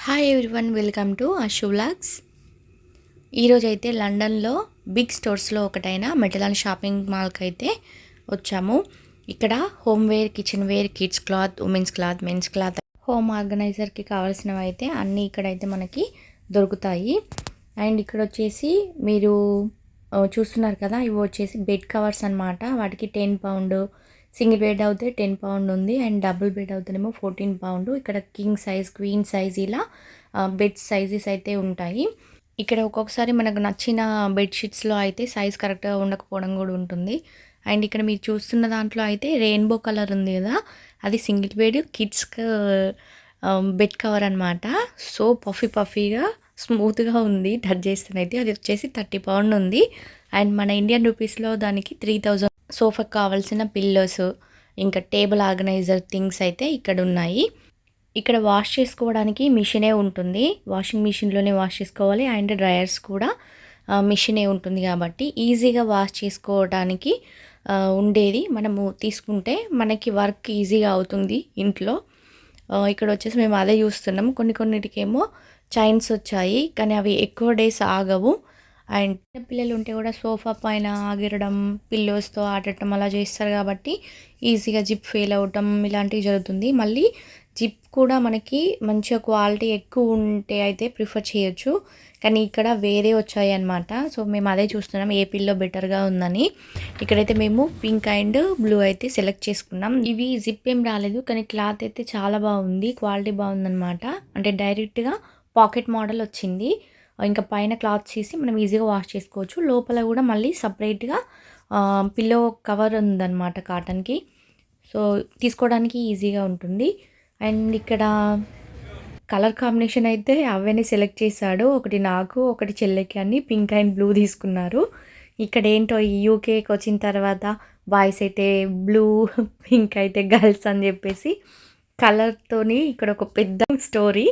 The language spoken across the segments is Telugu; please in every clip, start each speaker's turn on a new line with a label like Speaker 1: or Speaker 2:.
Speaker 1: Hi everyone, welcome to Ashu vlogs. ఈరోజు అయితే లండన్లో బిగ్ స్టోర్స్లో ఒకటైన మెటలాన్ షాపింగ్ మాల్కి అయితే వచ్చాము. ఇక్కడ home wear, kitchen wear, kids cloth, women's cloth, men's cloth, home ఆర్గనైజర్కి కావాల్సినవి అయితే అన్నీ ఇక్కడైతే మనకి దొరుకుతాయి. అండ్ ఇక్కడ వచ్చేసి మీరు చూస్తున్నారు కదా, ఇవి వచ్చేసి బెడ్ కవర్స్ అన్నమాట. వాటికి £10, సింగిల్ బెడ్ అయితే £10 ఉంది. అండ్ డబుల్ బెడ్ అవుతేనేమో £14. ఇక్కడ కింగ్ సైజ్, క్వీన్ సైజ్ ఇలా బెడ్ సైజెస్ అయితే ఉంటాయి. ఇక్కడ ఒక్కొక్కసారి మనకు నచ్చిన బెడ్షీట్స్లో అయితే సైజ్ కరెక్ట్గా ఉండకపోవడం కూడా ఉంటుంది. అండ్ ఇక్కడ మీరు చూస్తున్న దాంట్లో అయితే రెయిన్బో కలర్ ఉంది కదా, అది single bed kids bed cover అనమాట. సో పఫీగా స్మూత్గా ఉంది, టచ్ చేస్తున్నైతే. అది వచ్చేసి £30 ఉంది. అండ్ మన ఇండియన్ రూపీస్లో దానికి 3000. సోఫాకి కావాల్సిన పిల్లోస్, ఇంకా టేబుల్ ఆర్గనైజర్ థింగ్స్ అయితే ఇక్కడ ఉన్నాయి. ఇక్కడ వాష్ చేసుకోవడానికి మిషనే ఉంటుంది, వాషింగ్ మిషన్లోనే వాష్ చేసుకోవాలి. అండ్ డ్రయర్స్ కూడా మిషనే ఉంటుంది కాబట్టి ఈజీగా వాష్ చేసుకోవడానికి ఉండేది మనము తీసుకుంటే మనకి వర్క్ ఈజీగా అవుతుంది ఇంట్లో. ఇక్కడ వచ్చేసి మేము అదే చూస్తున్నాం. కొన్నిటికేమో చైన్స్ వచ్చాయి, కానీ అవి ఎక్కువ డేస్ ఆగవు. అండ్ పిల్లలు ఉంటే కూడా సోఫా పైన ఆగిరడం, పిల్లోస్తో ఆడటం అలా చేస్తారు కాబట్టి ఈజీగా జిప్ ఫెయిల్ అవటం ఇలాంటివి జరుగుతుంది. మళ్ళీ జిప్ కూడా మనకి మంచిగా క్వాలిటీ ఎక్కువ ఉంటే అయితే ప్రిఫర్ చేయొచ్చు, కానీ ఇక్కడ వేరే వచ్చాయి అన్నమాట. సో మేము అదే చూస్తున్నాం ఏ పిల్లో బెటర్గా ఉందని. ఇక్కడైతే మేము పింక్ అండ్ బ్లూ అయితే సెలెక్ట్ చేసుకున్నాం. ఇవి జిప్ ఏం రాలేదు, కానీ క్లాత్ అయితే చాలా బాగుంది, క్వాలిటీ బాగుందన్నమాట. అంటే డైరెక్ట్గా పాకెట్ మోడల్ వచ్చింది. ఇంకా పైన క్లాత్ చేసి మనం ఈజీగా వాష్ చేసుకోవచ్చు. లోపల కూడా మళ్ళీ సపరేట్గా పిల్లో కవర్ ఉందన్నమాట కాటన్కి. సో తీసుకోవడానికి ఈజీగా ఉంటుంది. అండ్ ఇక్కడ కలర్ కాంబినేషన్ అయితే అవన్నీ సెలెక్ట్ చేశాడు. ఒకటి నాకు, ఒకటి చెల్లెకి అని పింక్ అండ్ బ్లూ తీసుకున్నారు. ఇక్కడ ఏంటో ఈ యూకేకి వచ్చిన తర్వాత బాయ్స్ అయితే బ్లూ, పింక్ అయితే గర్ల్స్ అని చెప్పేసి కలర్తోని ఇక్కడ ఒక పెద్ద స్టోరీ.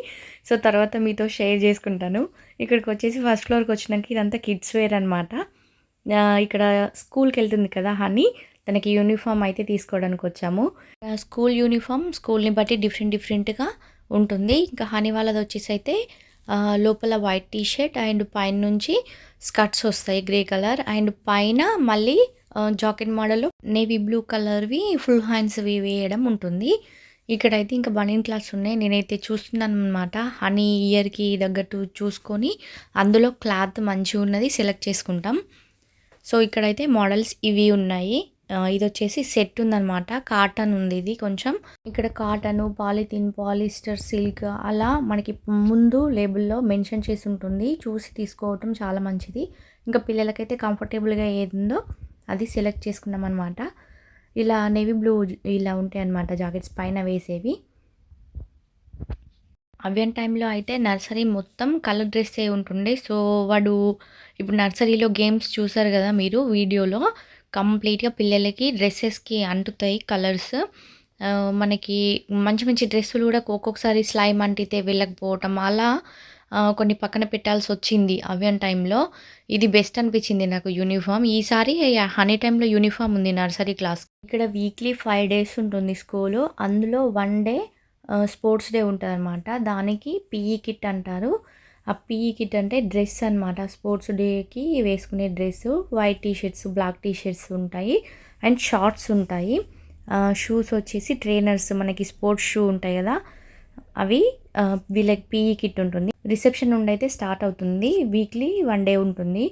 Speaker 1: సో తర్వాత మీతో షేర్ చేసుకుంటాను. ఇక్కడికి వచ్చేసి ఫస్ట్ ఫ్లోర్కి వచ్చినాక ఇదంతా కిడ్స్ వేర్ అనమాట. ఇక్కడ స్కూల్కి వెళ్తుంది కదా హనీ, తనకి యూనిఫామ్ అయితే తీసుకోవడానికి వచ్చాము. స్కూల్ యూనిఫామ్ స్కూల్ని బట్టి డిఫరెంట్గా ఉంటుంది. ఇంకా హనీ వాళ్ళది వచ్చేసి అయితే లోపల వైట్ టీషర్ట్ అండ్ పైన నుంచి స్కర్ట్స్ వస్తాయి గ్రే కలర్. అండ్ పైన మళ్ళీ జాకెట్ మోడల్ నేవీ బ్లూ కలర్వి ఫుల్ హ్యాండ్స్వి వేయడం ఉంటుంది. ఇక్కడైతే ఇంకా బనీన్ క్లాత్స్ ఉన్నాయి. నేనైతే చూస్తున్నాను అనమాట. హనీ ఇయర్కి తగ్గట్టు చూసుకొని అందులో క్లాత్ మంచిగా ఉన్నది సెలెక్ట్ చేసుకుంటాం. సో ఇక్కడైతే మోడల్స్ ఇవి ఉన్నాయి. ఇది వచ్చేసి సెట్ ఉందన్నమాట, కాటన్ ఉంది ఇది కొంచెం. ఇక్కడ కాటన్, పాలిథిన్, పాలిస్టర్, సిల్క్ అలా మనకి ముందు లేబుల్లో మెన్షన్ చేసి ఉంటుంది. చూసి తీసుకోవటం చాలా మంచిది. ఇంకా పిల్లలకైతే కంఫర్టబుల్గా ఏది ఉందో అది సెలెక్ట్ చేసుకున్నాం అనమాట. ఇలా నేవీ బ్లూ ఇలా ఉంటాయి అన్నమాట జాకెట్స్ పైన వేసేవి. అవ్వన్ టైంలో అయితే నర్సరీ మొత్తం కలర్ డ్రెస్సే ఉంటుండే. సో వాడు ఇప్పుడు నర్సరీలో గేమ్స్ చూసారు కదా మీరు వీడియోలో, కంప్లీట్గా పిల్లలకి డ్రెస్సెస్కి అంటుతాయి కలర్స్. మనకి మంచి డ్రెస్సులు కూడా ఒక్కొక్కసారి స్లైమ్ అంటితే వెళ్ళకపోవటం అలా కొన్ని పక్కన పెట్టాల్సి వచ్చింది అవ్వన్ టైంలో. ఇది బెస్ట్ అనిపించింది నాకు యూనిఫామ్. ఈసారి హనీ టైంలో యూనిఫామ్ ఉంది నర్సరీ క్లాస్. ఇక్కడ వీక్లీ 5 days ఉంటుంది స్కూలు. అందులో 1 day స్పోర్ట్స్ డే ఉంటుంది అనమాట. దానికి పీఈ కిట్ అంటారు. ఆ పీఈ కిట్ అంటే డ్రెస్ అనమాట, స్పోర్ట్స్ డేకి వేసుకునే dress. White T shirts, black T shirts ఉంటాయి అండ్ షార్ట్స్ ఉంటాయి. షూస్ వచ్చేసి ట్రైనర్స్, మనకి స్పోర్ట్స్ షూ ఉంటాయి కదా అవి. వీళ్ళకి పీఈ కిట్ ఉంటుంది. రిసెప్షన్ నుండి అయితే స్టార్ట్ అవుతుంది. వీక్లీ 1 day ఉంటుంది.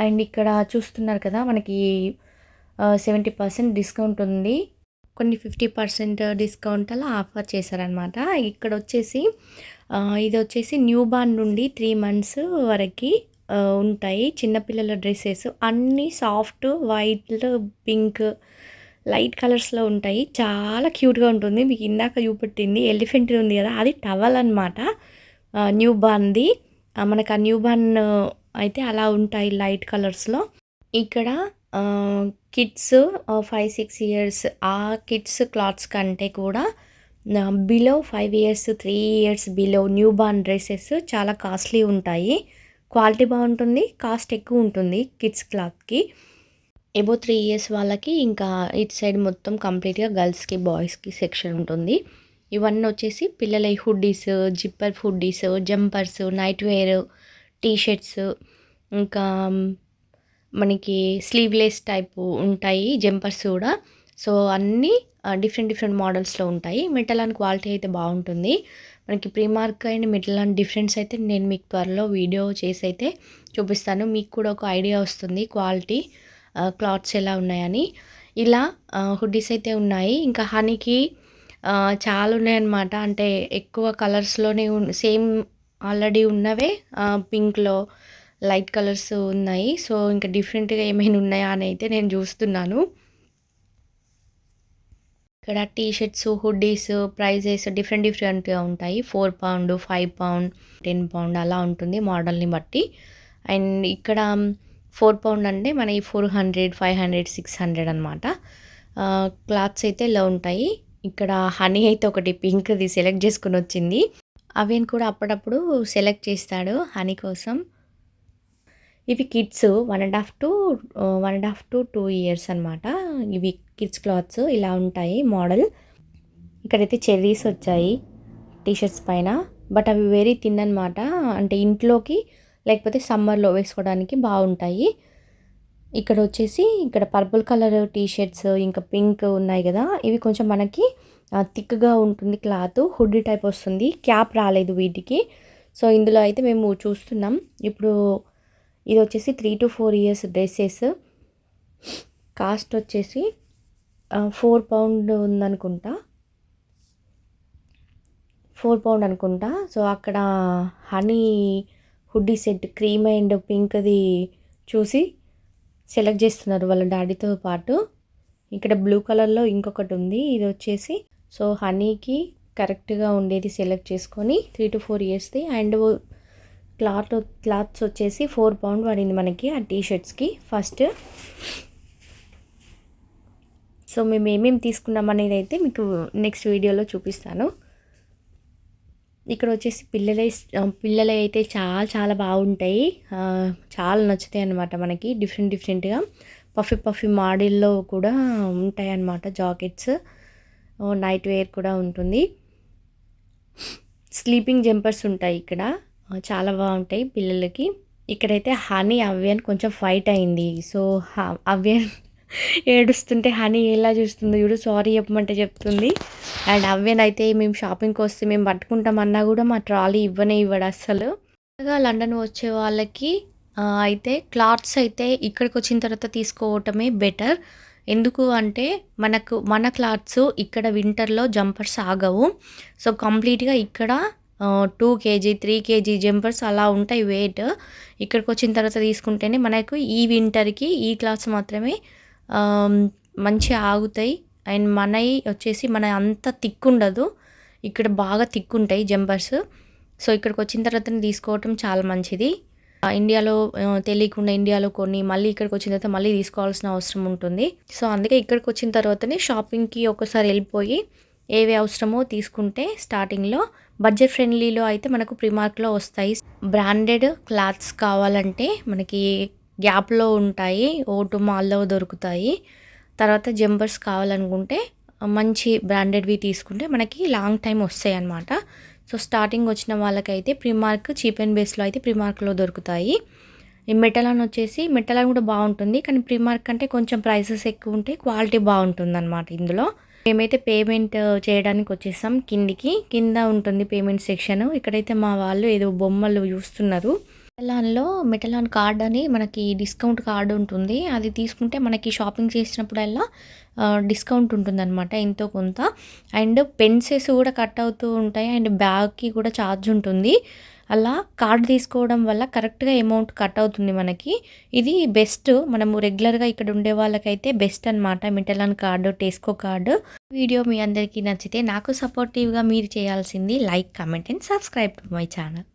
Speaker 1: అండ్ ఇక్కడ చూస్తున్నారు కదా మనకి 70% డిస్కౌంట్ ఉంది, కొన్ని 50% డిస్కౌంట్ అలా ఆఫర్ చేశారనమాట. ఇక్కడ వచ్చేసి ఇది వచ్చేసి న్యూ బార్న్ నుండి 3 months వరకు ఉంటాయి చిన్నపిల్లల డ్రెస్సెస్. అన్నీ సాఫ్ట్ వైట్, పింక్, లైట్ కలర్స్లో ఉంటాయి. చాలా క్యూట్గా ఉంటుంది. మీకు ఇందాక చూపెట్టింది ఎలిఫెంట్ ఉంది కదా, అది టవల్ అనమాట న్యూ బార్న్ది. మనకు ఆ న్యూ బార్న్ అయితే అలా ఉంటాయి లైట్ కలర్స్లో. ఇక్కడ కిడ్స్ 5-6 years ఆ కిడ్స్ క్లాత్స్ కంటే కూడా below 5 years 3 years below new born dresses చాలా కాస్ట్లీ ఉంటాయి. క్వాలిటీ బాగుంటుంది, కాస్ట్ ఎక్కువ ఉంటుంది కిడ్స్ క్లాత్కి. ఎబో 3 years వాళ్ళకి ఇంకా ఇటు సైడ్ మొత్తం కంప్లీట్గా గర్ల్స్కి బాయ్స్కి సెక్షన్ ఉంటుంది. ఇవన్నీ వచ్చేసి పిల్లల hoodies, zipper hoodies, jumpers, night wear, T shirts, ఇంకా మనకి స్లీవ్లెస్ టైపు ఉంటాయి జంపర్స్ కూడా. సో అన్నీ డిఫరెంట్ మోడల్స్లో ఉంటాయి. మిట్టలాన్ క్వాలిటీ అయితే బాగుంటుంది. మనకి ప్రీమార్క్ అండ్ మిట్టలాన్ డిఫరెన్స్ అయితే నేను మీకు త్వరలో వీడియో చేసి అయితే చూపిస్తాను. మీకు కూడా ఒక ఐడియా వస్తుంది క్వాలిటీ క్లాత్స్ ఎలా ఉన్నాయని. ఇలా హుడ్డీస్ అయితే ఉన్నాయి. ఇంకా హనీకి చాలా ఉన్నాయన్నమాట. అంటే ఎక్కువ కలర్స్లోనే సేమ్ ఆల్రెడీ ఉన్నవే పింక్లో లైట్ కలర్స్ ఉన్నాయి. సో ఇంకా డిఫరెంట్గా ఏమైనా ఉన్నాయా అని అయితే నేను చూస్తున్నాను. ఇక్కడ టీ షర్ట్స్, హుడ్డీస్ ప్రైజెస్ డిఫరెంట్గా ఉంటాయి. 4 పౌండ్, 5 పౌండ్, 10 పౌండ్ అలా ఉంటుంది మోడల్ని బట్టి. అండ్ ఇక్కడ 4 పౌండ్ అంటే మనకి 400, 500, 600 అనమాట. క్లాత్స్ అయితే ఇలా ఉంటాయి. ఇక్కడ హనీ అయితే ఒకటి పింక్ది సెలెక్ట్ చేసుకుని వచ్చింది. అవేన్ కూడా అప్పుడప్పుడు సెలెక్ట్ చేస్తాడు హనీ కోసం. ఇవి కిడ్స్ 1.5 to 2 ఇయర్స్ అనమాట. ఇవి కిడ్స్ క్లాత్స్ ఇలా ఉంటాయి మోడల్. ఇక్కడైతే చెర్రీస్ వచ్చాయి టీషర్ట్స్ పైన. బట్ అవి వెరీ థిన్ అనమాట. అంటే ఇంట్లోకి లేకపోతే సమ్మర్లో వేసుకోవడానికి బాగుంటాయి. ఇక్కడ వచ్చేసి ఇక్కడ పర్పుల్ కలర్ టీషర్ట్స్ ఇంకా పింక్ ఉన్నాయి కదా, ఇవి కొంచెం మనకి థిక్గా ఉంటుంది క్లాత్. హుడ్డీ టైప్ వస్తుంది. క్యాప్ రాలేదు వీటికి. సో ఇందులో అయితే మేము చూస్తున్నాం. ఇప్పుడు ఇది వచ్చేసి 3 to 4 ఇయర్స్ డ్రెస్సెస్. కాస్ట్ వచ్చేసి 4 పౌండ్ ఉందనుకుంటా, 4 పౌండ్ అనుకుంటా. సో అక్కడ honey hoodie set cream and పింక్ది చూసి సెలెక్ట్ చేస్తున్నారు వాళ్ళ డాడీతో పాటు. ఇక్కడ బ్లూ కలర్లో ఇంకొకటి ఉంది. ఇది వచ్చేసి సో హనీకి కరెక్ట్గా ఉండేది సెలెక్ట్ చేసుకొని 3 to 4 ఇయర్స్ది. అండ్ క్లాత్స్ వచ్చేసి 4 పౌండ్ పడింది మనకి ఆ టీషర్ట్స్కి ఫస్ట్. సో మేము ఏమేమి తీసుకున్నాం అనేది అయితే మీకు నెక్స్ట్ వీడియోలో చూపిస్తాను. ఇక్కడ వచ్చేసి పిల్లలు అయితే చాలా బాగుంటాయి. చాలా నచ్చుతాయి అన్నమాట మనకి. డిఫరెంట్గా పఫీ మోడల్లో కూడా ఉంటాయి అన్నమాట. జాకెట్స్, నైట్ వేర్ కూడా ఉంటుంది. స్లీపింగ్ జంపర్స్ ఉంటాయి ఇక్కడ. చాలా బాగుంటాయి పిల్లలకి. ఇక్కడైతే హనీ అవ్యన్ కొంచెం ఫైట్ అయింది. సో అవ్యన్ ఏడుస్తుంటే హనీ ఎలా చూస్తుందో చూడు, సారీ చెప్పమంటే చెప్తుంది. అండ్ అవ్యన్ అయితే మేము షాపింగ్కి వస్తే మేము పట్టుకుంటామన్నా కూడా మా ట్రాలీ ఇవ్వడు అస్సలు. లండన్ వచ్చే వాళ్ళకి అయితే క్లాత్స్ అయితే ఇక్కడికి వచ్చిన తర్వాత తీసుకోవటమే బెటర్. ఎందుకు అంటే మన క్లాత్స్ ఇక్కడ వింటర్లో జంపర్స్ ఆగవు. సో కంప్లీట్గా ఇక్కడ 2 kg 3 kg జంపర్స్ అలా ఉంటాయి వెయిట్. ఇక్కడికి వచ్చిన తర్వాత తీసుకుంటేనే మనకు ఈ వింటర్కి ఈ క్లాత్స్ మాత్రమే మంచిగా ఆగుతాయి. అండ్ మనవి వచ్చేసి మన అంత థిక్ ఉండదు, ఇక్కడ బాగా థిక్ ఉంటాయి జంపర్స్. సో ఇక్కడికి వచ్చిన తర్వాతనే తీసుకోవటం చాలా మంచిది. ఇండియాలో తెలియకుండా ఇండియాలో కొన్ని మళ్ళీ ఇక్కడికి వచ్చిన తర్వాత మళ్ళీ తీసుకోవాల్సిన అవసరం ఉంటుంది. సో అందుకే ఇక్కడికి వచ్చిన తర్వాతనే షాపింగ్కి ఒకసారి వెళ్ళిపోయి ఏవి అవసరమో తీసుకుంటే స్టార్టింగ్లో బడ్జెట్ ఫ్రెండ్లీలో అయితే మనకు ప్రీమార్క్లో వస్తాయి. బ్రాండెడ్ క్లాత్స్ కావాలంటే మనకి గ్యాప్లో ఉంటాయి, ఓటు మాల్లో దొరుకుతాయి. తర్వాత జంపర్స్ కావాలనుకుంటే మంచి బ్రాండెడ్వి తీసుకుంటే మనకి లాంగ్ టైం వస్తాయి అన్నమాట. సో స్టార్టింగ్ వచ్చిన వాళ్ళకైతే ప్రీమార్క్ చీప్ అండ్ బేస్లో అయితే ప్రీమార్క్లో దొరుకుతాయి. ఈ మెటలాన్ వచ్చేసి మెటలాన్ కూడా బాగుంటుంది, కానీ ప్రీమార్క్ అంటే కొంచెం ప్రైసెస్ ఎక్కువ ఉంటాయి, క్వాలిటీ బాగుంటుంది అనమాట. ఇందులో మేమైతే పేమెంట్ చేయడానికి వచ్చేసాం కింద ఉంటుంది పేమెంట్ సెక్షన్. ఇక్కడైతే మా వాళ్ళు ఏదో బొమ్మలు చూస్తున్నారు. మెటలాన్ కార్డ్ అని మనకి డిస్కౌంట్ కార్డు ఉంటుంది. అది తీసుకుంటే మనకి షాపింగ్ చేసినప్పుడల్లా డిస్కౌంట్ ఉంటుందన్నమాట ఎంతో కొంత. అండ్ పెన్సెస్ కూడా కట్ అవుతూ ఉంటాయి. అండ్ బ్యాగ్కి కూడా ఛార్జ్ ఉంటుంది. అలా కార్డు తీసుకోవడం వల్ల కరెక్ట్గా అమౌంట్ కట్ అవుతుంది మనకి. ఇది బెస్ట్. మనము రెగ్యులర్గా ఇక్కడ ఉండే వాళ్ళకైతే బెస్ట్ అనమాట మెటలాన్ కార్డు, టెస్కో కార్డు. వీడియో మీ అందరికీ నచ్చితే నాకు సపోర్టివ్గా మీరు చేయాల్సింది like, comment and subscribe to my channel.